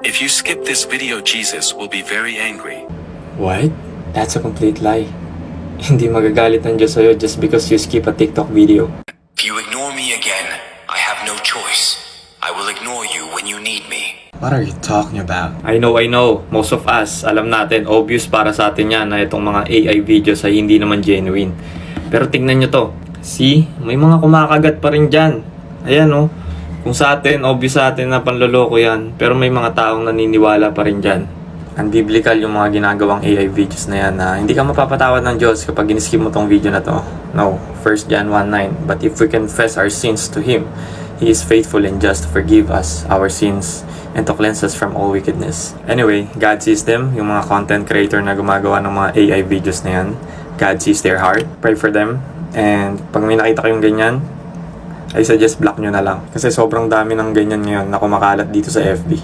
If you skip this video, Jesus will be very angry. What? That's a complete lie. Hindi magagalit ang Diyos sa'yo just because you skip a TikTok video. If you ignore me again, I have no choice. I will ignore you when you need me. What are you talking about? I know. Most of us, alam natin, obvious para sa atin yan na itong mga AI videos ay hindi naman genuine. Pero tingnan nyo to. See? May mga kumakagat pa rin dyan. Ayan oh. Kung sa atin, obvious sa atin na panloloko yan. Pero may mga taong naniniwala pa rin dyan. Unbiblical yung mga ginagawang AI videos na yan na hindi ka mapapatawad ng Diyos kapag in-skip mo tong video na to. No. 1 John 1:9. But if we confess our sins to Him, He is faithful and just to forgive us our sins and to cleanse us from all wickedness. Anyway, God sees them, yung mga content creator na gumagawa ng mga AI videos na yan. God sees their heart. Pray for them. And pag may nakita kayong ganyan, I suggest block nyo na lang. Kasi sobrang dami ng ganyan ngayon na kumakalat dito sa FB.